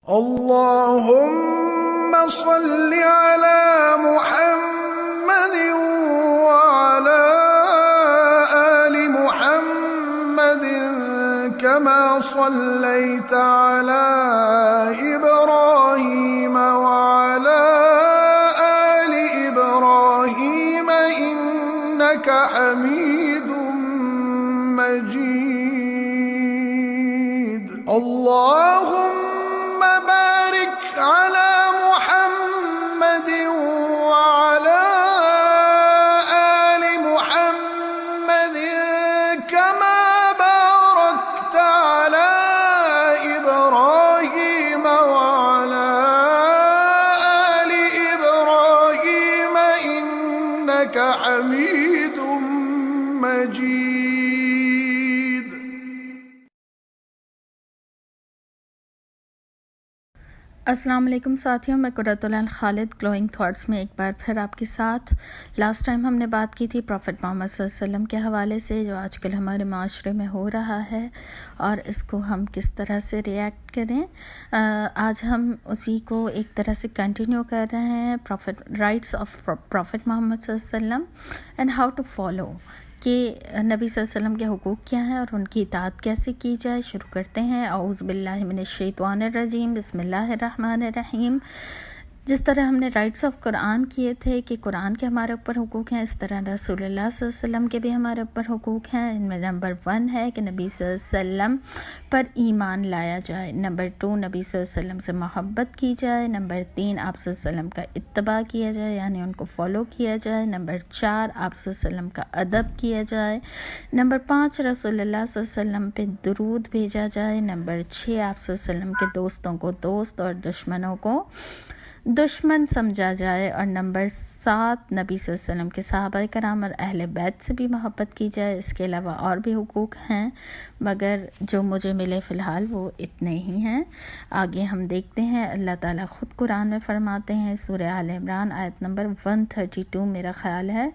اللهم صل على محمد وعلى آل محمد كما صليت على إبراهيم وعلى آل إبراهيم إنك حميد مجيد. اللهم بارك على محمد وعلى آل محمد كما باركت على إبراهيم وعلى آل إبراهيم إنك حميد مجيد. السلام علیکم ساتھیوں، میں قرۃ العین خالد گلوئنگ تھاٹس میں ایک بار پھر آپ کے ساتھ. لاسٹ ٹائم ہم نے بات کی تھی پروفٹ محمد صلی اللہ علیہ وسلم کے حوالے سے، جو آج کل ہمارے معاشرے میں ہو رہا ہے اور اس کو ہم کس طرح سے ریئیکٹ کریں. آج ہم اسی کو ایک طرح سے کنٹینیو کر رہے ہیں، رائٹس آف پروفٹ محمد صلی اللہ علیہ وسلم اینڈ ہاؤ ٹو فالو، کہ نبی صلی اللہ علیہ وسلم کے حقوق کیا ہیں اور ان کی اطاعت کیسے کی جائے. شروع کرتے ہیں. اعوذ باللہ من الشیطان الرجیم، بسم اللہ الرحمن الرحیم. جس طرح ہم نے رائٹس آف قرآن کیے تھے کہ قرآن کے ہمارے اوپر حقوق ہیں، اس طرح رسول اللہ صلی اللہ علیہ وسلم کے بھی ہمارے اوپر حقوق ہیں. ان میں نمبر 1 ہے کہ نبی صلی اللہ علیہ وسلم پر ایمان لایا جائے. نمبر 2 نبی صلی اللہ علیہ وسلم سے محبت کی جائے. نمبر 3 آپ صلی اللہ علیہ وسلم کا اتباع کیا جائے، یعنی ان کو فالو کیا جائے. نمبر 4 آپ صلی اللہ علیہ وسلم کا ادب کیا جائے. نمبر 5 رسول اللہ صلی اللہ علیہ وسلم پہ درود بھیجا جائے. نمبر 6 آپ صلی اللہ علیہ وسلم کے دوستوں کو دوست اور دشمنوں کو دشمن سمجھا جائے. اور نمبر 7 نبی صلی اللہ علیہ وسلم کے صحابہ کرام اور اہل بیت سے بھی محبت کی جائے. اس کے علاوہ اور بھی حقوق ہیں، مگر جو مجھے ملے فی الحال وہ اتنے ہی ہیں. آگے ہم دیکھتے ہیں. اللہ تعالیٰ خود قرآن میں فرماتے ہیں، سورہ آل عمران آیت نمبر 132 میرا خیال ہے،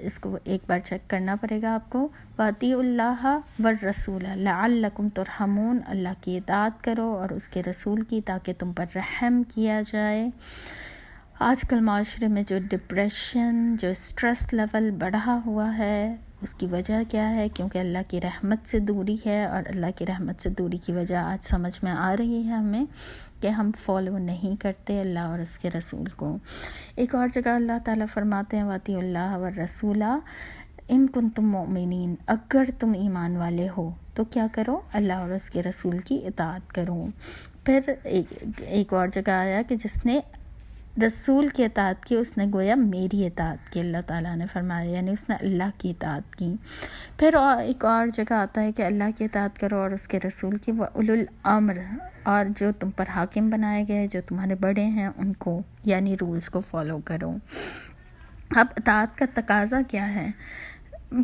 اس کو ایک بار چیک کرنا پڑے گا آپ کو. وَأَطِیعُوا اللَّهَ وَالرَّسُولَ لَعَلَّکُمْ تُرْحَمُونَ. اللہ کی اطاعت کرو اور اس کے رسول کی، تاکہ تم پر رحم کیا جائے. آج کل معاشرے میں جو ڈپریشن، جو اسٹریس لیول بڑھا ہوا ہے، اس کی وجہ کیا ہے؟ کیونکہ اللہ کی رحمت سے دوری ہے، اور اللہ کی رحمت سے دوری کی وجہ آج سمجھ میں آ رہی ہے ہمیں کہ ہم فالو نہیں کرتے اللہ اور اس کے رسول کو. ایک اور جگہ اللہ تعالیٰ فرماتے ہیں وَأَطِیعُوا اللَّهَ وَالرَّسُولَ اِن کُنتُم مُؤْمِنِینَ. اگر تم ایمان والے ہو تو کیا کرو؟ اللہ اور اس کے رسول کی اطاعت کرو. پھر ایک اور جگہ آیا کہ جس نے رسول کی اطاعت کی اس نے گویا میری اطاعت کی، اللہ تعالیٰ نے فرمایا، یعنی اس نے اللہ کی اطاعت کی. پھر ایک اور جگہ آتا ہے کہ اللہ کی اطاعت کرو اور اس کے رسول کی. وَأُولُو الْأَمْرِ، اور جو تم پر حاکم بنائے گئے، جو تمہارے بڑے ہیں، ان کو یعنی رولز کو فالو کرو. اب اطاعت کا تقاضا کیا ہے؟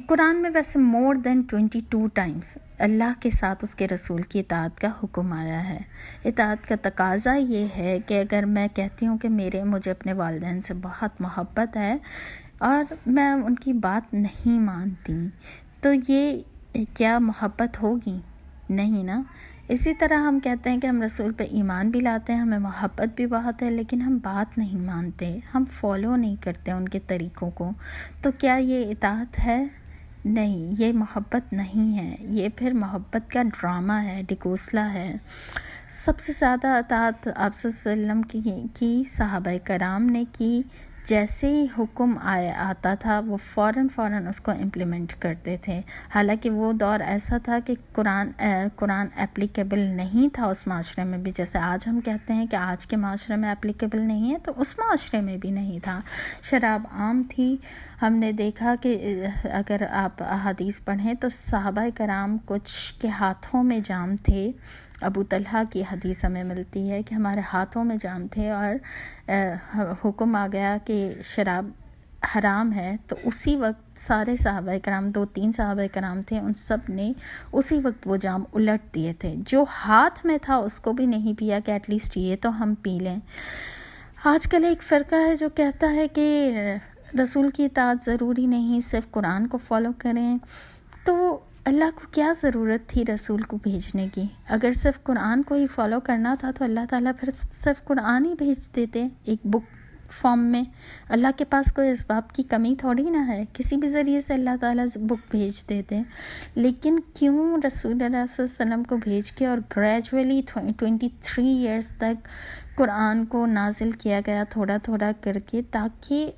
قرآن میں ویسے مور دین 22 ٹائمز اللہ کے ساتھ اس کے رسول کی اطاعت کا حکم آیا ہے. اطاعت کا تقاضا یہ ہے کہ اگر میں کہتی ہوں کہ مجھے اپنے والدین سے بہت محبت ہے اور میں ان کی بات نہیں مانتی، تو یہ کیا محبت ہوگی؟ نہیں نا. اسی طرح ہم کہتے ہیں کہ ہم رسول پہ ایمان بھی لاتے ہیں، ہمیں محبت بھی بہت ہے، لیکن ہم بات نہیں مانتے، ہم فالو نہیں کرتے ان کے طریقوں کو. تو کیا یہ اطاعت ہے؟ نہیں، یہ محبت نہیں ہے، یہ پھر محبت کا ڈرامہ ہے، ڈکوسلا ہے. سب سے زیادہ اطاعت آپ صلی اللہ علیہ وسلم کی صحابہ کرام نے کی. جیسے ہی حکم آتا تھا وہ فوراً اس کو امپلیمنٹ کرتے تھے. حالانکہ وہ دور ایسا تھا کہ قرآن اپلیکیبل نہیں تھا اس معاشرے میں بھی، جیسے آج ہم کہتے ہیں کہ آج کے معاشرے میں اپلیکیبل نہیں ہے، تو اس معاشرے میں بھی نہیں تھا. شراب عام تھی. ہم نے دیکھا کہ اگر آپ احادیث پڑھیں تو صحابہ کرام کچھ کے ہاتھوں میں جام تھے. ابو طلحہ کی حدیث ہمیں ملتی ہے کہ ہمارے ہاتھوں میں جام تھے اور حکم آ گیا کہ شراب حرام ہے. تو اسی وقت سارے صحابہ کرام، 2-3 صحابہ کرام تھے، ان سب نے اسی وقت وہ جام الٹ دیے تھے. جو ہاتھ میں تھا اس کو بھی نہیں پیا کہ ایٹ لیسٹ یہ تو ہم پی لیں. آج کل ایک فرقہ ہے جو کہتا ہے کہ رسول کی اطاعت ضروری نہیں، صرف قرآن کو فالو کریں. تو اللہ کو کیا ضرورت تھی رسول کو بھیجنے کی؟ اگر صرف قرآن کو ہی فالو کرنا تھا تو اللہ تعالیٰ پھر صرف قرآن ہی بھیج دیتے ایک بک فارم میں۔ اللہ کے پاس کوئی اسباب کی کمی تھوڑی نہ ہے، کسی بھی ذریعے سے اللہ تعالیٰ بک بھیج دیتے۔ لیکن کیوں رسول اللہ صلی اللہ علیہ وسلم کو بھیج کے اور گریجولی 23 ایئرس تک قرآن کو نازل کیا گیا تھوڑا تھوڑا کر کے، تاکہ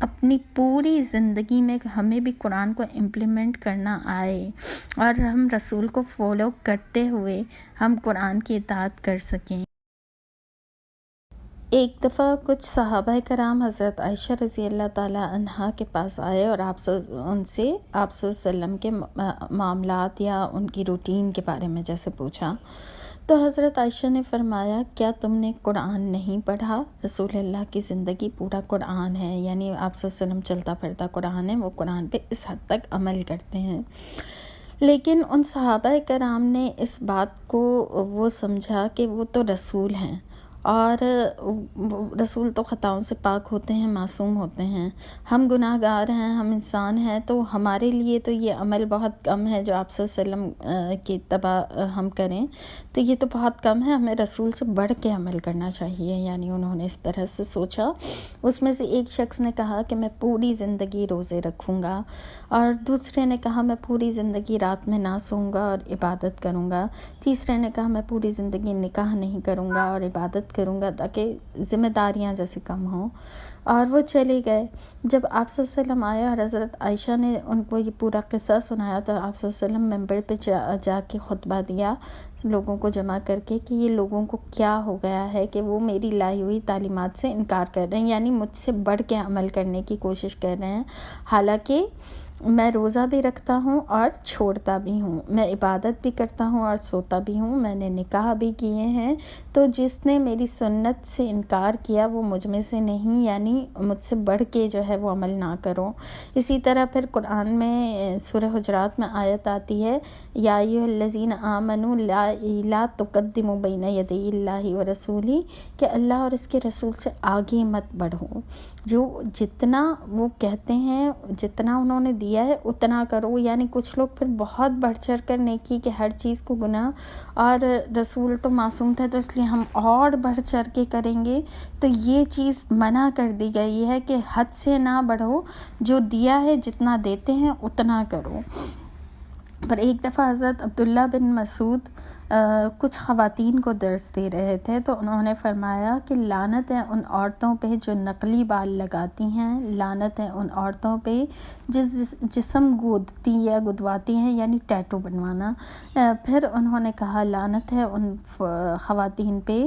اپنی پوری زندگی میں ہمیں بھی قرآن کو امپلیمنٹ کرنا آئے اور ہم رسول کو فالو کرتے ہوئے ہم قرآن کی اطاعت کر سکیں۔ ایک دفعہ کچھ صحابہ کرام حضرت عائشہ رضی اللہ تعالیٰ عنہا کے پاس آئے اور ان سے آپ صلی اللہ علیہ وسلم کے معاملات یا ان کی روٹین کے بارے میں جیسے پوچھا، تو حضرت عائشہ نے فرمایا، کیا تم نے قرآن نہیں پڑھا؟ رسول اللہ کی زندگی پورا قرآن ہے، یعنی آپ صلی اللہ علیہ وسلم چلتا پھرتا قرآن ہے، وہ قرآن پہ اس حد تک عمل کرتے ہیں۔ لیکن ان صحابہ کرام نے اس بات کو وہ سمجھا کہ وہ تو رسول ہیں اور رسول تو خطاؤں سے پاک ہوتے ہیں، معصوم ہوتے ہیں، ہم گناہ گار ہیں، ہم انسان ہیں، تو ہمارے لیے تو یہ عمل بہت کم ہے جو آپ صلی اللہ علیہ وسلم کی اتباع ہم کریں، تو یہ تو بہت کم ہے، ہمیں رسول سے بڑھ کے عمل کرنا چاہیے۔ یعنی انہوں نے اس طرح سے سوچا۔ اس میں سے ایک شخص نے کہا کہ میں پوری زندگی روزے رکھوں گا، اور دوسرے نے کہا میں پوری زندگی رات میں نہ سوؤں گا اور عبادت کروں گا، تیسرے نے کہا میں پوری زندگی نکاح نہیں کروں گا اور عبادت کروں گا تاکہ ذمہ داریاں جیسے کم ہوں، اور وہ چلے گئے۔ جب آپ صلی اللہ علیہ وسلم آئے اور حضرت عائشہ نے ان کو یہ پورا قصہ سنایا تو آپ صلی اللہ علیہ وسلم ممبر پہ جا کے خطبہ دیا لوگوں کو جمع کر کے کہ یہ لوگوں کو کیا ہو گیا ہے کہ وہ میری لائی ہوئی تعلیمات سے انکار کر رہے ہیں، یعنی مجھ سے بڑھ کے عمل کرنے کی کوشش کر رہے ہیں، حالانکہ میں روزہ بھی رکھتا ہوں اور چھوڑتا بھی ہوں، میں عبادت بھی کرتا ہوں اور سوتا بھی ہوں، میں نے نکاح بھی کیے ہیں، تو جس نے میری سنت سے انکار کیا وہ مجھ میں سے نہیں، یعنی مجھ سے بڑھ کے جو ہے وہ عمل نہ کرو۔ اسی طرح پھر قرآن میں سورہ حجرات میں آیت آتی ہے، یا ایھا الذین آمنوا لا تقدموا بین یدی اللہ ورسولہ، کہ اللہ اور اس کے رسول سے آگے مت بڑھو، جو جتنا وہ کہتے ہیں جتنا انہوں نے دیا ہے اتنا کرو۔ یعنی کچھ لوگ پھر بہت بڑھ چڑھ کر نیکی کہ ہر چیز کو گناہ، اور رسول تو معصوم تھے تو اس لیے ہم اور بڑھ چڑھ کے کریں گے، تو یہ چیز منع کر دی گئی ہے کہ حد سے نہ بڑھو، جو دیا ہے جتنا دیتے ہیں اتنا کرو۔ پر ایک دفعہ حضرت عبداللہ بن مسعود کچھ خواتین کو درس دے رہے تھے تو انہوں نے فرمایا کہ لعنت ہے ان عورتوں پہ جو نقلی بال لگاتی ہیں، لعنت ہے ان عورتوں پہ جو جسم گودتی یا گدواتی ہیں، یعنی ٹیٹو بنوانا۔ پھر انہوں نے کہا لعنت ہے ان خواتین پہ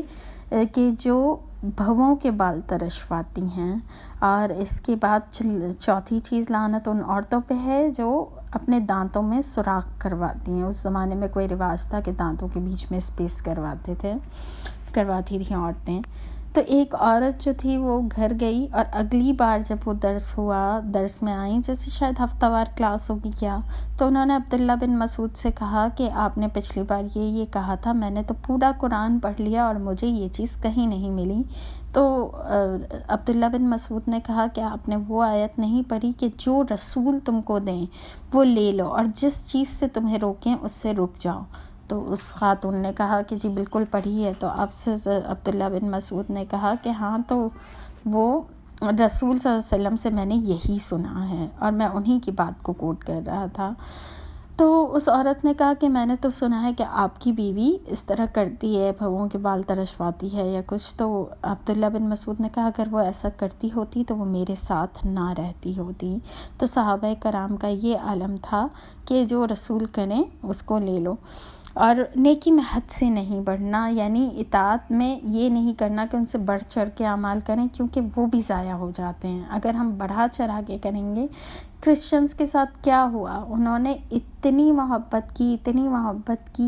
کہ جو بھووں کے بال ترشواتی ہیں، اور اس کے بعد چوتھی چیز لعنت ان عورتوں پہ ہے جو اپنے دانتوں میں سوراخ کرواتی ہیں۔ اس زمانے میں کوئی رواج تھا کہ دانتوں کے بیچ میں اسپیس کرواتی تھیں عورتیں۔ تو ایک عورت جو تھی وہ گھر گئی اور اگلی بار جب وہ درس میں آئیں، جیسے شاید ہفتہ وار کلاس ہوگی کیا، تو انہوں نے عبداللہ بن مسعود سے کہا کہ آپ نے پچھلی بار یہ کہا تھا، میں نے تو پورا قرآن پڑھ لیا اور مجھے یہ چیز کہیں نہیں ملی۔ تو عبداللہ بن مسعود نے کہا کہ آپ نے وہ آیت نہیں پڑھی کہ جو رسول تم کو دیں وہ لے لو اور جس چیز سے تمہیں روکیں اس سے رک جاؤ۔ تو اس خاتون نے کہا کہ جی بالکل پڑھی ہے۔ تو آپ سے عبداللہ بن مسعود نے کہا کہ ہاں، تو وہ رسول صلی اللہ علیہ وسلم سے میں نے یہی سنا ہے، اور میں انہی کی بات کو کوٹ کر رہا تھا۔ تو اس عورت نے کہا کہ میں نے تو سنا ہے کہ آپ کی بیوی اس طرح کرتی ہے، بھووں کے بال ترشواتی ہے یا کچھ۔ تو عبداللہ بن مسعود نے کہا اگر وہ ایسا کرتی ہوتی تو وہ میرے ساتھ نہ رہتی ہوتی۔ تو صحابہ کرام کا یہ عالم تھا کہ جو رسول کریں اس کو لے لو، اور نیکی میں حد سے نہیں بڑھنا، یعنی اطاعت میں یہ نہیں کرنا کہ ان سے بڑھ چڑھ کے اعمال کریں، کیونکہ وہ بھی ضائع ہو جاتے ہیں اگر ہم بڑھا چڑھا کے کریں گے۔ کرسچنز کے ساتھ کیا ہوا، انہوں نے اتنی محبت کی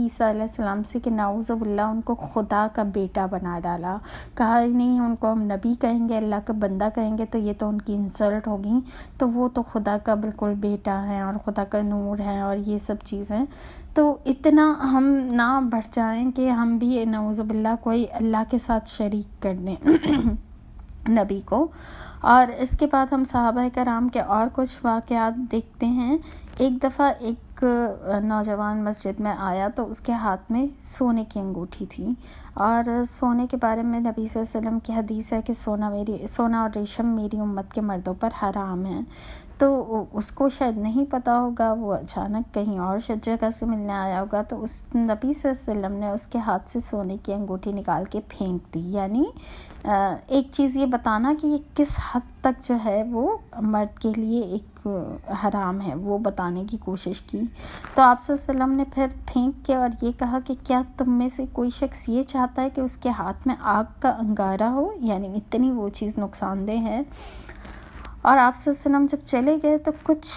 عیسیٰ علیہ السلام سے کہ نعوذ باللہ ان کو خدا کا بیٹا بنا ڈالا، کہا ہی نہیں ان کو ہم نبی کہیں گے، اللہ کا بندہ کہیں گے تو یہ تو ان کی انسلٹ ہوگی، تو وہ تو خدا کا بالکل بیٹا ہے اور خدا کا نور ہے اور یہ سب چیزیں۔ تو اتنا ہم نہ بڑھ جائیں کہ ہم بھی نعوذ باللہ کوئی اللہ کے ساتھ شریک کر دیں نبی کو۔ اور اس کے بعد ہم صحابہ کرام کے اور کچھ واقعات دیکھتے ہیں۔ ایک دفعہ ایک ایک نوجوان مسجد میں آیا تو اس کے ہاتھ میں سونے کی انگوٹھی تھی، اور سونے کے بارے میں نبی صلی اللہ علیہ وسلم کی حدیث ہے کہ سونا اور ریشم میری امت کے مردوں پر حرام ہے۔ تو اس کو شاید نہیں پتہ ہوگا، وہ اچانک کہیں اور جگہ سے ملنے آیا ہوگا، تو اس نبی صلی اللہ علیہ وسلم نے اس کے ہاتھ سے سونے کی انگوٹھی نکال کے پھینک دی، یعنی ایک چیز یہ بتانا کہ یہ کس حد تک جو ہے وہ مرد کے لیے ایک حرام ہے، وہ بتانے کی کوشش کی۔ تو آپ صلی اللہ علیہ وسلم نے پھر پھینک کے اور یہ کہا کہ کیا تم میں سے کوئی شخص یہ چاہتا ہے کہ اس کے ہاتھ میں آگ کا انگارہ ہو، یعنی اتنی وہ چیز نقصان دہ ہے۔ اور آپ صلی اللہ علیہ وسلم جب چلے گئے تو کچھ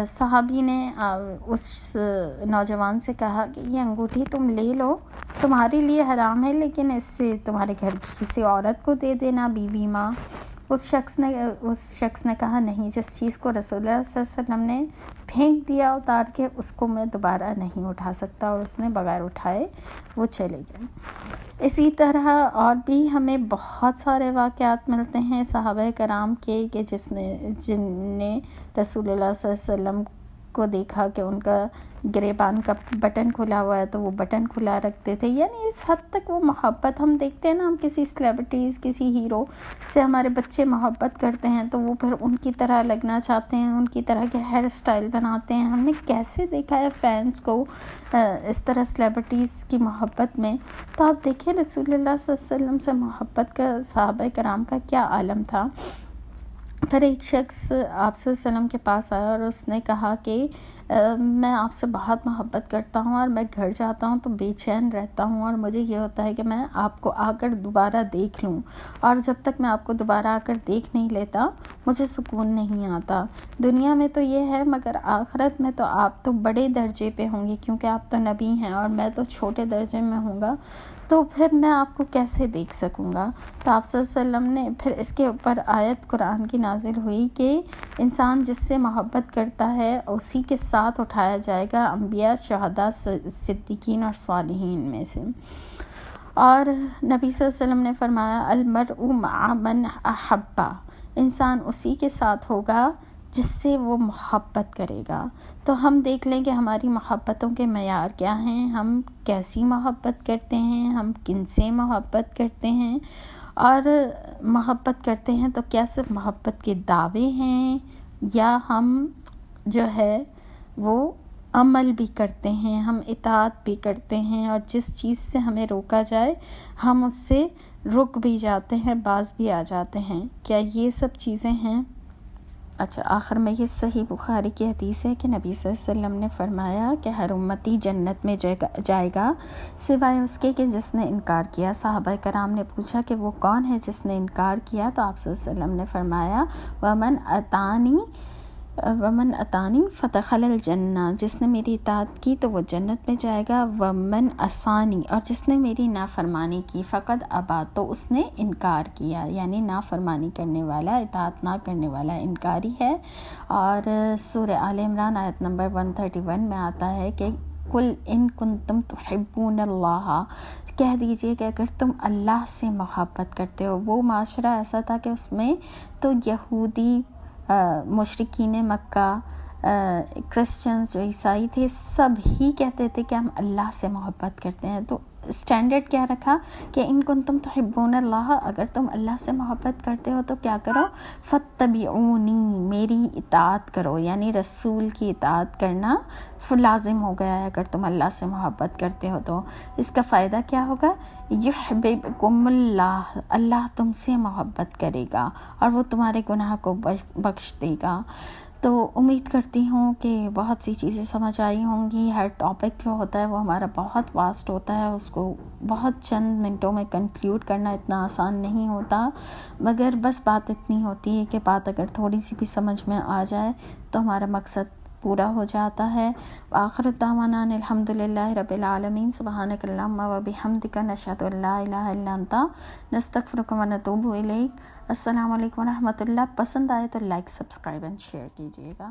صحابی نے اس نوجوان سے کہا کہ یہ انگوٹھی تم لے لو، تمہارے لیے حرام ہے، لیکن اس سے تمہارے گھر کی کسی عورت کو دے دینا، بیوی ماں۔ اس شخص نے کہا نہیں، جس چیز کو رسول اللہ صلی اللہ علیہ وسلم نے پھینک دیا اتار کے، اس کو میں دوبارہ نہیں اٹھا سکتا، اور اس نے بغیر اٹھائے وہ چلے گئے۔ اسی طرح اور بھی ہمیں بہت سارے واقعات ملتے ہیں صحابہ کرام کے کہ جن نے رسول اللہ صلی اللہ علیہ وسلم کو دیکھا کہ ان کا گریبان کا بٹن کھلا ہوا ہے تو وہ بٹن کھلا رکھتے تھے، یعنی اس حد تک وہ محبت ہم دیکھتے ہیں نا، ہم کسی سیلیبریٹیز، کسی ہیرو سے ہمارے بچے محبت کرتے ہیں تو وہ پھر ان کی طرح لگنا چاہتے ہیں، ان کی طرح کے ہیئر سٹائل بناتے ہیں۔ ہم نے کیسے دیکھا ہے فینس کو اس طرح سیلیبریٹیز کی محبت میں، تو آپ دیکھیں رسول اللہ صلی اللہ علیہ وسلم سے محبت کا صحابہ کرام کا کیا عالم تھا۔ پھر ایک شخص آپ صلی اللہ علیہ وسلم کے پاس آیا اور اس نے کہا کہ میں آپ سے بہت محبت کرتا ہوں اور میں گھر جاتا ہوں تو بے چین رہتا ہوں، اور مجھے یہ ہوتا ہے کہ میں آپ کو آ کر دوبارہ دیکھ لوں، اور جب تک میں آپ کو دوبارہ آ کر دیکھ نہیں لیتا مجھے سکون نہیں آتا۔ دنیا میں تو یہ ہے، مگر آخرت میں تو آپ تو بڑے درجے پہ ہوں گے، کیونکہ آپ تو نبی ہیں اور میں تو چھوٹے درجے میں ہوں گا، تو پھر میں آپ کو کیسے دیکھ سکوں گا۔ تو آپ صلی اللہ علیہ وسلم نے پھر اس کے اوپر آیت قرآن کی نازل ہوئی کہ انسان جس سے محبت کرتا ہے اسی کے ساتھ اٹھایا جائے گا انبیاء، شہداء، صدیقین اور صالحین میں سے۔ اور نبی صلی اللہ علیہ وسلم نے فرمایا المرء مع من احب، انسان اسی کے ساتھ ہوگا جس سے وہ محبت کرے گا۔ تو ہم دیکھ لیں کہ ہماری محبتوں کے معیار کیا ہیں، ہم کیسی محبت کرتے ہیں، ہم کن سے محبت کرتے ہیں، اور محبت کرتے ہیں تو کیا صرف محبت کے دعوے ہیں، یا ہم جو ہے وہ عمل بھی کرتے ہیں، ہم اطاعت بھی کرتے ہیں، اور جس چیز سے ہمیں روکا جائے ہم اس سے رک بھی جاتے ہیں، باز بھی آ جاتے ہیں۔ کیا یہ سب چیزیں ہیں؟ اچھا، آخر میں یہ صحیح بخاری کی حدیث ہے کہ نبی صلی اللہ علیہ وسلم نے فرمایا کہ ہر امتی جنت میں جائے گا سوائے اس کے کہ جس نے انکار کیا۔ صحابہ کرام نے پوچھا کہ وہ کون ہے جس نے انکار کیا؟ تو آپ صلی اللہ علیہ وسلم نے فرمایا ومن اتانی فدخل الجنہ، جس نے میری اطاعت کی تو وہ جنت میں جائے گا، ومن عصانی، اور جس نے میری نافرمانی کی فقد ابا، تو اس نے انکار کیا، یعنی نافرمانی کرنے والا، اطاعت نہ کرنے والا انکاری ہے۔ اور سورہ آل عمران آیت نمبر 131 میں آتا ہے کہ قل ان کنتم تحبون اللہ، کہہ دیجئے کہ اگر تم اللہ سے محبت کرتے ہو۔ وہ معاشرہ ایسا تھا کہ اس میں تو یہودی، مشرکین مکہ، کرسچنز جو عیسائی تھے، سب ہی کہتے تھے کہ ہم اللہ سے محبت کرتے ہیں۔ تو اسٹینڈرڈ کیا رکھا کہ ان کنتم تحبون اللہ، اگر تم اللہ سے محبت کرتے ہو تو کیا کرو؟ فاتبعونی، میری اطاعت کرو، یعنی رسول کی اطاعت کرنا لازم ہو گیا ہے اگر تم اللہ سے محبت کرتے ہو تو۔ اس کا فائدہ کیا ہوگا؟ یحببکم اللہ، اللہ تم سے محبت کرے گا اور وہ تمہارے گناہ کو بخش دے گا۔ تو امید کرتی ہوں کہ بہت سی چیزیں سمجھ آئی ہوں گی۔ ہر ٹاپک جو ہوتا ہے وہ ہمارا بہت واسٹ ہوتا ہے، اس کو بہت چند منٹوں میں کنکلیوڈ کرنا اتنا آسان نہیں ہوتا، مگر بس بات اتنی ہوتی ہے کہ بات اگر تھوڑی سی بھی سمجھ میں آ جائے تو ہمارا مقصد پورا ہو جاتا ہے۔ آخر دعوانا الحمدللہ رب العالمین، سبحانک اللہم و بحمدک، نشہد ان لا الہ الا انت، نستغفرک و نتوب الیک۔ السلام علیکم و رحمۃ اللہ۔ پسند آئے تو لائک، سبسکرائب اینڈ شیئر کیجیے گا۔